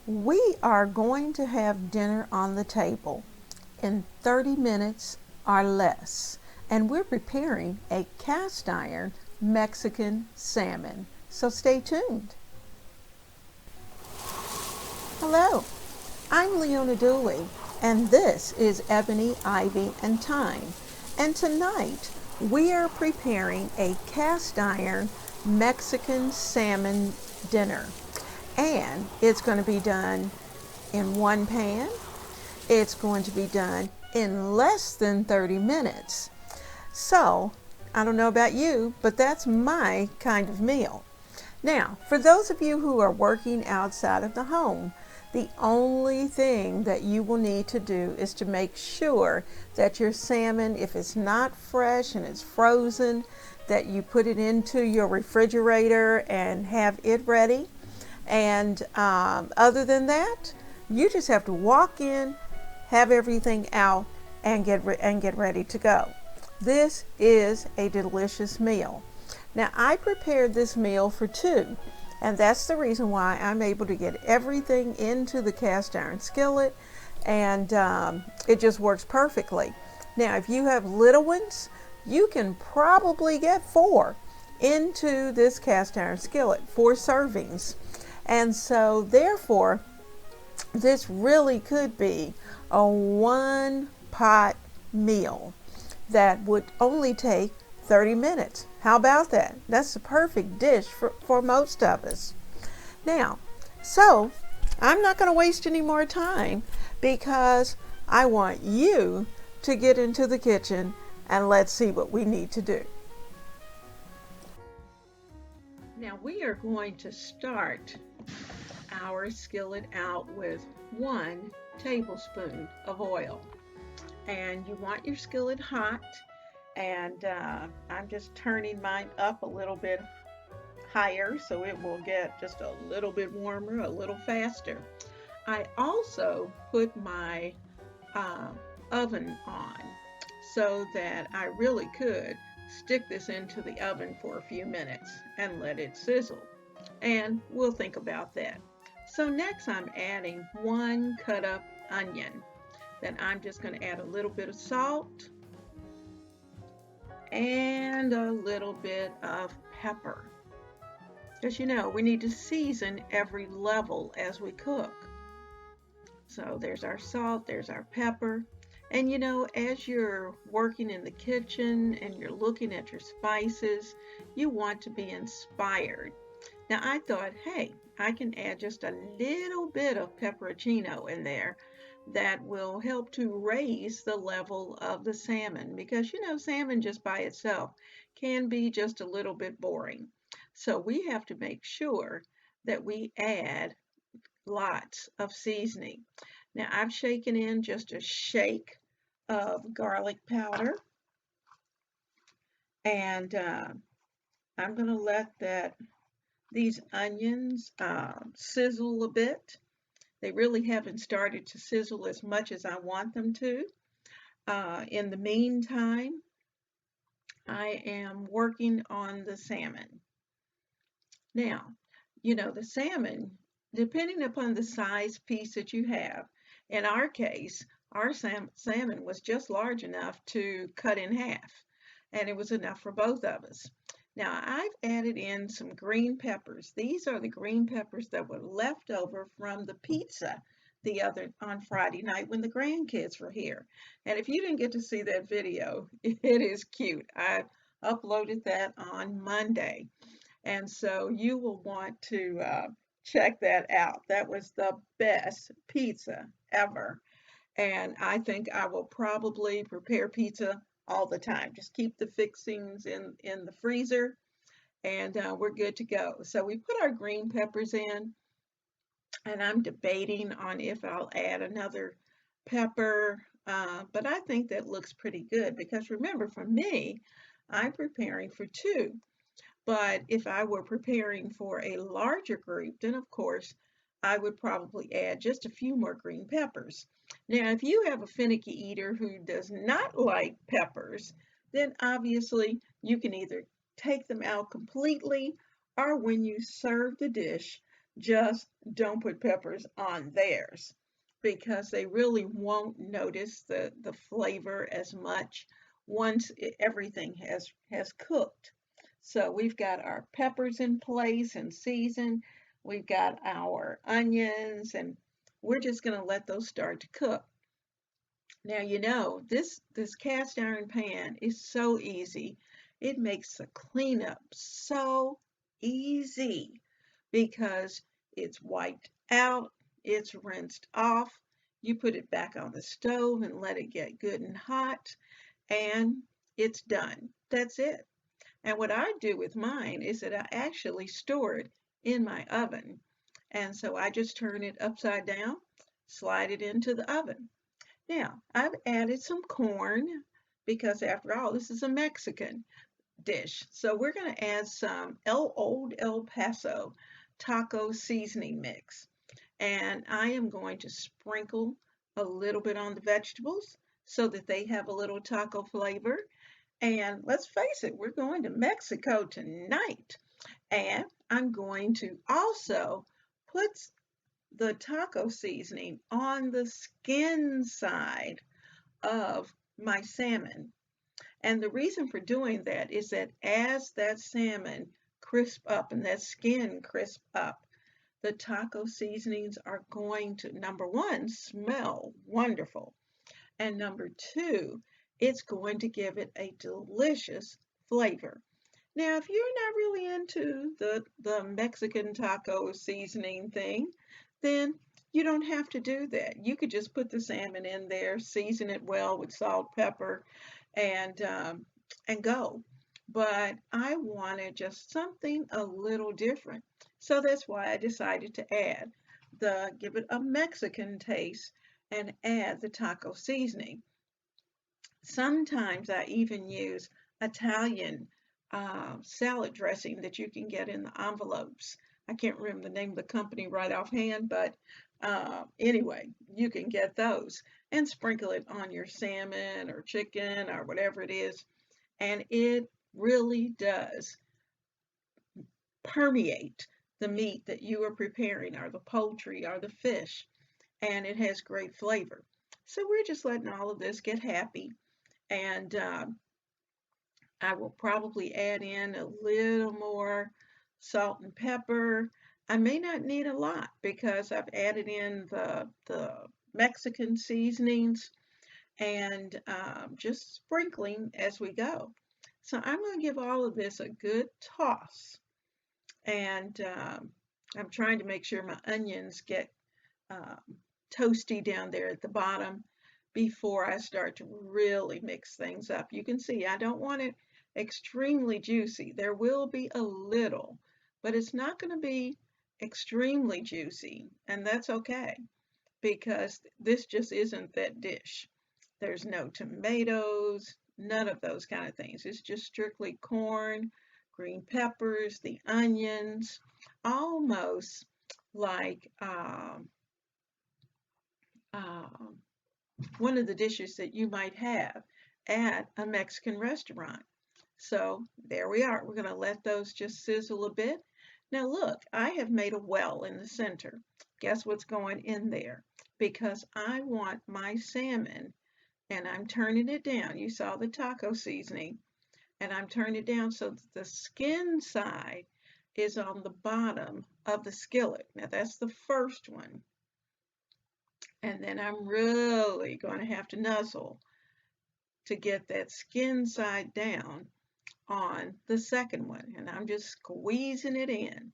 We are going to have dinner on the table in 30 minutes or less, and we're preparing a cast iron Mexican salmon. So stay tuned. Hello, I'm Leona Dooley, and this is Ebony, Ivy, and Thyme. And tonight we are preparing a cast iron Mexican salmon dinner. And it's going to be done in one pan. It's going to be done in less than 30 minutes. So, I don't know about you, but that's my kind of meal. Now, for those of you who are working outside of the home, the only thing that you will need to do is to make sure that your salmon, if it's not fresh and it's frozen, that you put it into your refrigerator and have it ready. And other than that, you just have to walk in, have everything out, and get ready to go. This is a delicious meal. Now, I prepared this meal for two, and that's the reason why I'm able to get everything into the cast iron skillet, and it just works perfectly. Now, if you have little ones, you can probably get four into this cast iron skillet, 4 servings. And so, therefore, this really could be a one pot meal that would only take 30 minutes. How about that? That's the perfect dish for most of us. Now, so I'm not going to waste any more time because I want you to get into the kitchen and let's see what we need to do. Now we are going to start our skillet out with 1 tablespoon of oil. And you want your skillet hot. And I'm just turning mine up a little bit higher so it will get just a little bit warmer, a little faster. I also put my uh, oven on so that I really could stick this into the oven for a few minutes and let it sizzle. And we'll think about that. So next I'm adding 1 cut up onion. Then I'm just going to add a little bit of salt and a little bit of pepper. Because we need to season every level as we cook. So there's our salt, there's our pepper. And as you're working in the kitchen and you're looking at your spices, you want to be inspired. Now I thought, hey, I can add just a little bit of pepperoncino in there that will help to raise the level of the salmon because salmon just by itself can be just a little bit boring. So we have to make sure that we add lots of seasoning. Now I've shaken in just a shake of garlic powder, and I'm going to let these onions sizzle a bit. They really haven't started to sizzle as much as I want them to. In the meantime, I am working on the salmon. Now, the salmon, depending upon the size piece that you have, in our case, our salmon was just large enough to cut in half, and it was enough for both of us. Now, I've added in some green peppers. These are the green peppers that were left over from the pizza on Friday night when the grandkids were here. And if you didn't get to see that video, it is cute. I uploaded that on Monday. And so you will want to check that out. That was the best pizza ever. And I think I will probably prepare pizza all the time. Just keep the fixings in the freezer and we're good to go. So we put our green peppers in, and I'm debating on if I'll add another pepper, but I think that looks pretty good because remember, for me, I'm preparing for two. But if I were preparing for a larger group, then of course I would probably add just a few more green peppers. Now, if you have a finicky eater who does not like peppers, then obviously you can either take them out completely or when you serve the dish, Just don't put peppers on theirs because they really won't notice the flavor as much once everything has cooked. So we've got our peppers in place and seasoned. We've got our onions, and we're just going to let those start to cook. Now, this cast iron pan is so easy. It makes the cleanup so easy because it's wiped out, it's rinsed off. You put it back on the stove and let it get good and hot, and it's done. That's it. And what I do with mine is that I actually store it in my oven. And so I just turn it upside down, slide it into the oven. Now, I've added some corn because after all, this is a Mexican dish. So we're going to add some Old El Paso taco seasoning mix. And I am going to sprinkle a little bit on the vegetables so that they have a little taco flavor. And let's face it, we're going to Mexico tonight. And I'm going to also put the taco seasoning on the skin side of my salmon. And the reason for doing that is that as that salmon crisp up and that skin crisp up, the taco seasonings are going to, number one, smell wonderful. And number two, it's going to give it a delicious flavor. Now, if you're not really into the Mexican taco seasoning thing, then you don't have to do that. You could just put the salmon in there, season it well with salt, pepper, and go. But I wanted just something a little different, so that's why I decided to give it a Mexican taste and add the taco seasoning. Sometimes I even use Italian salad dressing that you can get in the envelopes. I can't remember the name of the company right offhand, but anyway, you can get those and sprinkle it on your salmon or chicken or whatever it is. And it really does permeate the meat that you are preparing, or the poultry, or the fish, and it has great flavor. So we're just letting all of this get happy. And I will probably add in a little more salt and pepper. I may not need a lot because I've added in the Mexican seasonings and just sprinkling as we go. So I'm going to give all of this a good toss. And I'm trying to make sure my onions get um, toasty down there at the bottom before I start to really mix things up. You can see I don't want it extremely juicy. There will be a little, but it's not going to be extremely juicy, and that's okay because this just isn't that dish. There's no tomatoes, none of those kind of things. It's just strictly corn, green peppers, the onions, almost like um, one of the dishes that you might have at a Mexican restaurant. So there we are. We're going to let those just sizzle a bit. Now look, I have made a well in the center. Guess what's going in there? Because I want my salmon, and I'm turning it down. You saw the taco seasoning, and I'm turning it down so that the skin side is on the bottom of the skillet. Now that's the first one. And then I'm really going to have to nuzzle to get that skin side down on the second one. And I'm just squeezing it in.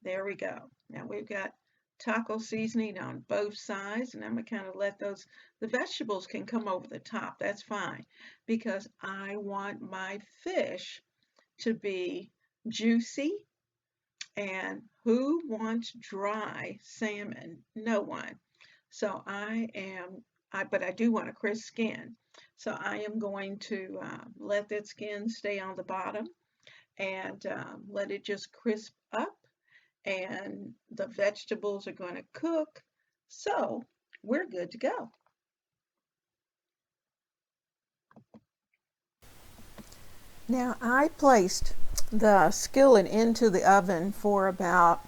There we go. Now we've got taco seasoning on both sides, and I'm going to kind of let the vegetables can come over the top. That's fine because I want my fish to be juicy. And who wants dry salmon? No one. So but I do want a crisp skin. So I am going to let that skin stay on the bottom and let it just crisp up. And the vegetables are going to cook. So we're good to go. Now I placed the skillet into the oven for about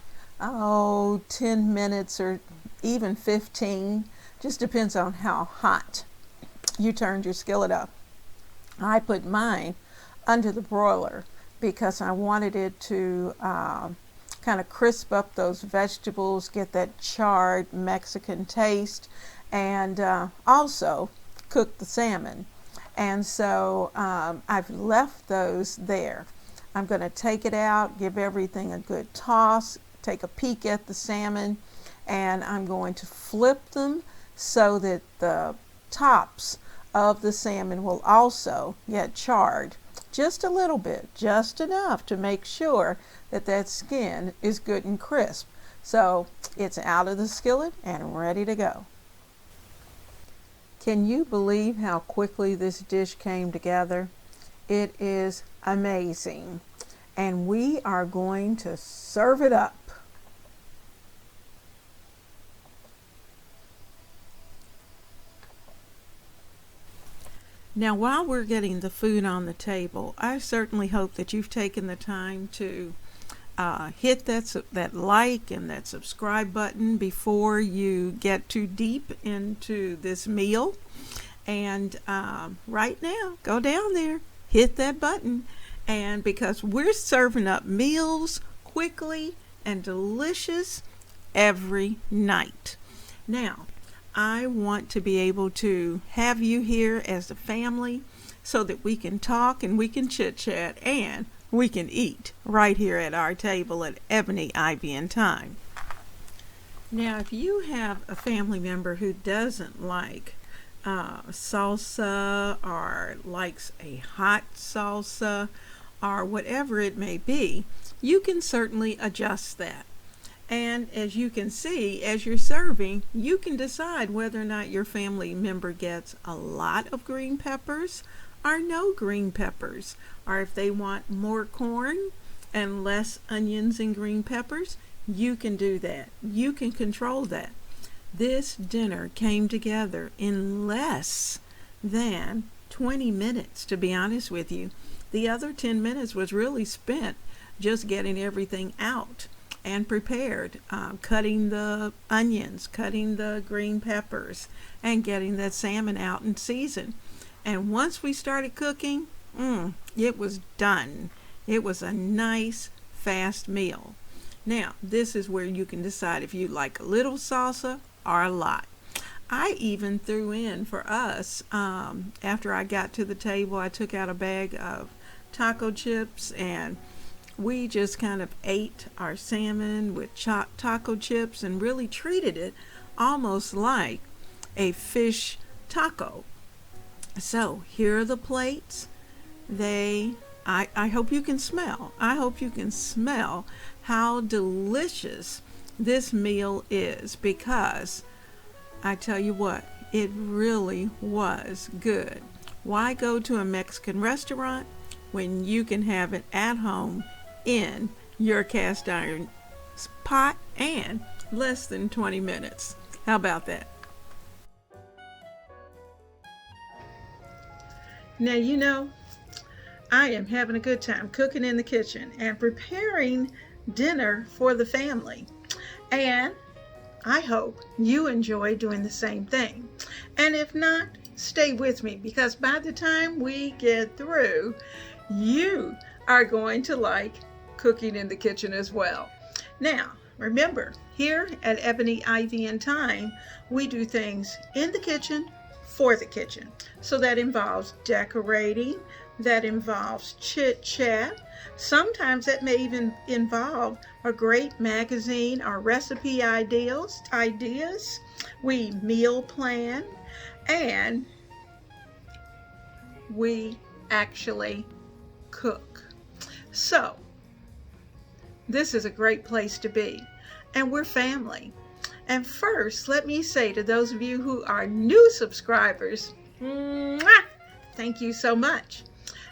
10 minutes or even 15. Just depends on how hot you turned your skillet up. I put mine under the broiler because I wanted it to kind of crisp up those vegetables, get that charred Mexican taste, and also cook the salmon. And so I've left those there. I'm going to take it out, give everything a good toss, take a peek at the salmon, and I'm going to flip them so that the tops of the salmon will also get charred just a little bit, just enough to make sure that that skin is good and crisp. So it's out of the skillet and ready to go. Can you believe how quickly this dish came together? It is amazing. And we are going to serve it up. Now, while we're getting the food on the table, I certainly hope that you've taken the time to hit that like and that subscribe button before you get too deep into this meal. And right now, go down there, hit that button, and because we're serving up meals quickly and delicious every night. Now, I want to be able to have you here as a family so that we can talk and we can chit chat and we can eat right here at our table at Ebony, Ivy, and Thyme. Now, if you have a family member who doesn't like salsa or likes a hot salsa or whatever it may be, you can certainly adjust that. And as you can see, as you're serving, you can decide whether or not your family member gets a lot of green peppers or no green peppers, or if they want more corn and less onions and green peppers, you can do that. You can control that. This dinner came together in less than 20 minutes, to be honest with you. The other 10 minutes was really spent just getting everything out and prepared, cutting the onions, cutting the green peppers, and getting that salmon out and seasoned. And once we started cooking, it was done. It was a nice, fast meal. Now, this is where you can decide if you like a little salsa or a lot. I even threw in for us, after I got to the table, I took out a bag of taco chips and we just kind of ate our salmon with chopped taco chips and really treated it almost like a fish taco. So here are the plates. I hope you can smell. I hope you can smell how delicious this meal is, because I tell you what, it really was good. Why go to a Mexican restaurant when you can have it at home in your cast iron pot and less than 20 minutes? How about that? Now, you know, I am having a good time cooking in the kitchen and preparing dinner for the family. And I hope you enjoy doing the same thing. And if not, stay with me, because by the time we get through, you are going to like cooking in the kitchen as well. Now, remember, here at Ebony, Ivy, and Thyme, we do things in the kitchen for the kitchen. So that involves decorating, that involves chit chat. Sometimes that may even involve a great magazine or recipe ideas. We meal plan, and we actually cook. So this is a great place to be, and we're family. And first, let me say to those of you who are new subscribers, thank you so much.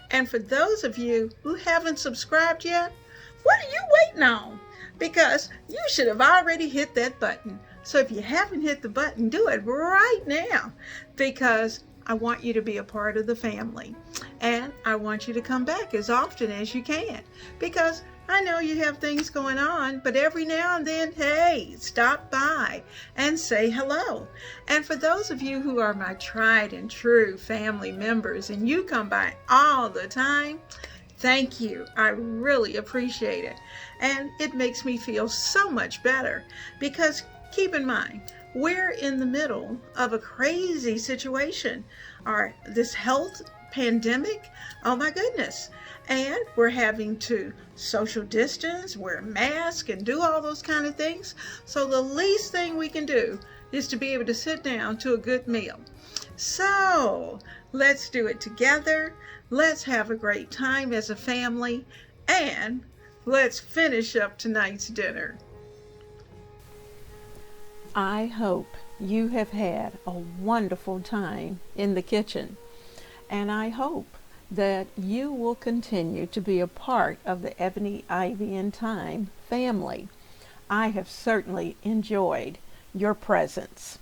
And for those of you who haven't subscribed yet, what are you waiting on? Because you should have already hit that button. So if you haven't hit the button, do it right now, because I want you to be a part of the family. And I want you to come back as often as you can, because I know you have things going on, but every now and then, hey, stop by and say hello. And for those of you who are my tried and true family members and you come by all the time, thank you. I really appreciate it. And it makes me feel so much better because keep in mind, we're in the middle of a crazy situation. This health pandemic, oh my goodness. And we're having to social distance, wear masks, and do all those kind of things. So the least thing we can do is to be able to sit down to a good meal. So let's do it together. Let's have a great time as a family. And let's finish up tonight's dinner. I hope you have had a wonderful time in the kitchen. And I hope that you will continue to be a part of the Ebony, Ivy, and Thyme family. I have certainly enjoyed your presence.